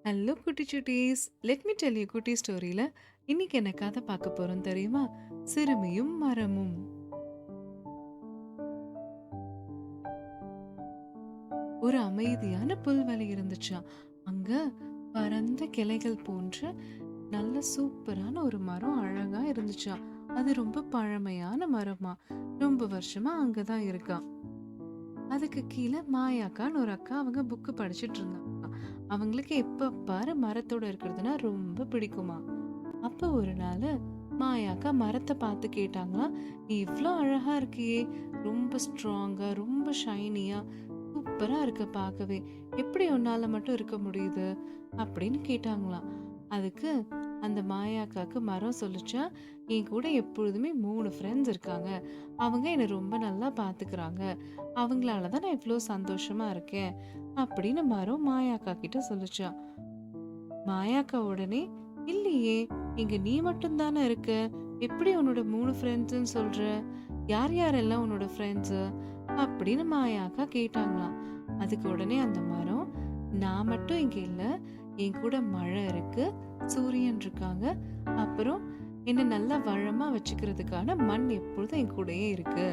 Hello குட்டி சுட்டீஸ். Let me tell you குட்டி ஸ்டோரியில இன்னைக்கு என்ன கதை பார்க்க போறோம் தெரியுமா? சிறுமியும் மரமும். ஒரு அமைதியான புல்வெளி இருந்துச்சாம். அங்க பரந்த கிளைகள் போன்ற நல்ல சூப்பரான ஒரு மரம் அழகா இருந்துச்சாம். அது ரொம்ப பழமையான மரமா, ரொம்ப வருஷமா அங்கதான் இருக்கா. அதுக்கு கீழே மாயாக்கான்னு ஒரு அக்கா அவங்க புக்கு படிச்சுட்டு இருந்தாங்க. அவங்களுக்கு எப்ப பாரு மரத்தோட இருக்கிறதுனா ரொம்ப பிடிக்குமா. அப்ப ஒரு நாள் மாயாக்கா மரத்தை பார்த்து கேட்டாங்களா, நீ இவ்வளோ அழகா இருக்கியே, ரொம்ப ஸ்ட்ராங்கா, ரொம்ப ஷைனியா, சூப்பரா இருக்க பார்க்கவே, எப்படி உன்னால மட்டும் இருக்க முடியுது அப்படின்னு கேட்டாங்களாம். அதுக்கு அந்த மாயாக்காக்கு மரம் சொல்லிச்சா, என் கூட எப்பொழுதுமே 3 ஃப்ரெண்ட்ஸ் இருக்காங்க. அவங்க என்னை ரொம்ப நல்லா பார்த்துக்கிறாங்க. அவங்களால தான் நான் இவ்வளோ சந்தோஷமா இருக்கேன் அப்படின்னு மரம் மாயாக்கா கிட்ட சொல்லுச்சா. மாயாக்கா உடனே, இல்லையே, இங்க நீ மட்டும் தானே இருக்க, எப்படி உன்னோட 3 ஃப்ரெண்ட்ஸ்ன்னு சொல்ற, யார் யாரெல்லாம் உன்னோட ஃப்ரெண்ட்ஸு அப்படின்னு மாயாக்கா கேட்டாங்களாம். அதுக்கு உடனே அந்த மரம், நான் மட்டும் இங்க இல்ல, என் கூட மழை இருக்கு, சூரியன் இருக்காங்க, அப்புறம் என்ன நல்லா வளமா வச்சுக்கிறதுக்கான மண் எப்பொழுதும் என் கூடயே இருக்கு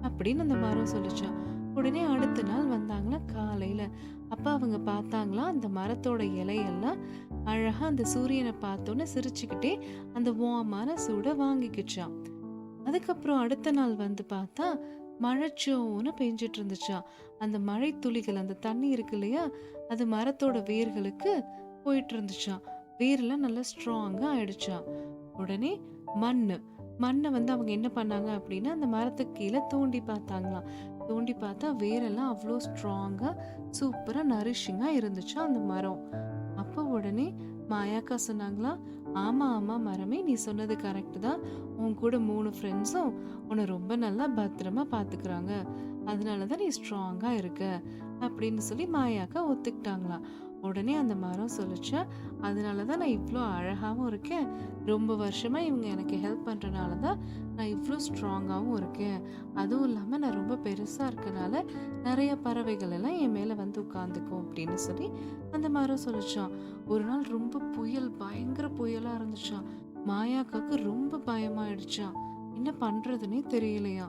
அப்படின்னு அந்த மரம் சொல்லிச்சான். உடனே அடுத்த நாள் வந்தாங்களா காலையில. அப்ப அவங்க பார்த்தாங்களா, அந்த மரத்தோட இலையெல்லாம் அழகா அந்த சூரியனை பார்த்தோன்னே சிரிச்சுக்கிட்டே அந்த வார்மான சூட வாங்கிக்கிச்சான். அதுக்கப்புறம் அடுத்த நாள் வந்து பார்த்தா மழைச்சோன்னு பெஞ்சிட்டு இருந்துச்சாம். அந்த மழை துளிகள், அந்த தண்ணி இருக்கு இல்லையா, அது மரத்தோட வேர்களுக்கு போயிட்டு இருந்துச்சாம். வேரெல்லாம் நல்லா ஸ்ட்ராங்கா ஆயிடுச்சாம். உடனே மண்ணை வந்து அவங்க என்ன பண்ணாங்க அப்படின்னா, அந்த மரத்துக்கு கீழே தோண்டி பார்த்தாங்களாம். தோண்டி பார்த்தா வேரெல்லாம் அவ்வளோ ஸ்ட்ராங்கா சூப்பரா நரிஷிங்கா இருந்துச்சா அந்த மரம். அப்போ உடனே மாயாக்கா சொன்னாங்களா, ஆமா ஆமா மரமே, நீ சொன்னது கரெக்ட் தான், உன் கூட 3 ஃப்ரெண்ட்ஸும் உன்னை ரொம்ப நல்லா பத்திரமா பாத்துக்கிறாங்க, அதனாலதான் நீ ஸ்ட்ராங்கா இருக்க அப்படின்னு சொல்லி மாயாக்கா ஒத்துக்கிட்டாங்களாம். உடனே அந்த மரம் சொல்லிச்சா, அதனாலதான் நான் இவ்வளோ அழகாவும் இருக்கேன், ரொம்ப வருஷமா இவங்க எனக்கு ஹெல்ப் பண்றதுனாலதான் நான் இவ்வளோ ஸ்ட்ராங்காகவும் இருக்கேன், அதுவும் இல்லாம நான் ரொம்ப பெருசா இருக்கனால நிறைய பறவைகள் எல்லாம் என் மேல வந்து உட்காந்துக்கும் அப்படின்னு சொல்லி அந்த மரம் சொல்லிச்சான். ஒரு நாள் ரொம்ப புயல், பயங்கர புயலா இருந்துச்சான். மாயாக்காக்கு ரொம்ப பயமாயிடுச்சான். என்ன பண்றதுன்னே தெரியலையா.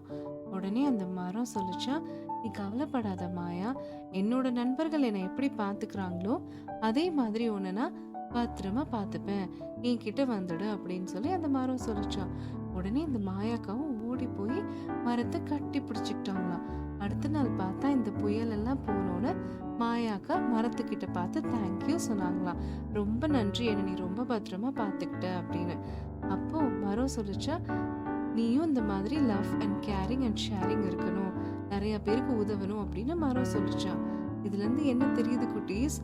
உடனே அந்த மரம் சொல்லிச்சா, நீ கவலைப்படாத மாயா, என்னோட நண்பர்கள் என்னை எப்படி பாத்துக்கிறாங்களோ அதே மாதிரி உன்னை நான் பத்திரமா பார்த்துப்பேன், என்கிட்ட வந்துடு அப்படின்னு சொல்லி அந்த மரம் சொல்லிச்சான். உடனே இந்த மாயாக்காவும் ஓடி போய் மரத்தை கட்டி பிடிச்சிக்கிட்டாங்களாம். அடுத்த நாள் பார்த்தா இந்த புயல் எல்லாம் போனோன்னு மாயாக்கா மரத்துக்கிட்ட பார்த்து தேங்க்யூ சொன்னாங்களாம். ரொம்ப நன்றி, என்ன நீ ரொம்ப பத்திரமா பார்த்துக்கிட்ட அப்படின்னு. அப்போ மரம் சொல்லிச்சா, நீயும் இந்த மாதிரி love and carrying and sharing இருக்கணும், நிறைய பேருக்கு உதவணும் அப்படின்னு மரம் சொல்லிச்சான். இதுல இருந்து என்ன தெரியுது குட்டீஸ்,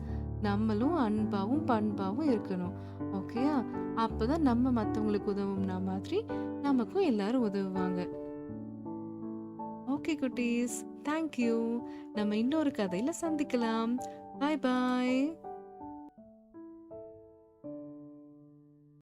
நம்மளும் அன்பாவும் பண்பாவும் இருக்கணும். ஓகேயா? அப்பதான் நம்ம மத்தவங்களுக்கு உதவும்னா மாதிரி நமக்கும் எல்லாரும் உதவுவாங்க. ஓகே குட்டீஸ், தேங்க்யூ. நம்ம இன்னொரு கதையில சந்திக்கலாம். பாய் பாய்.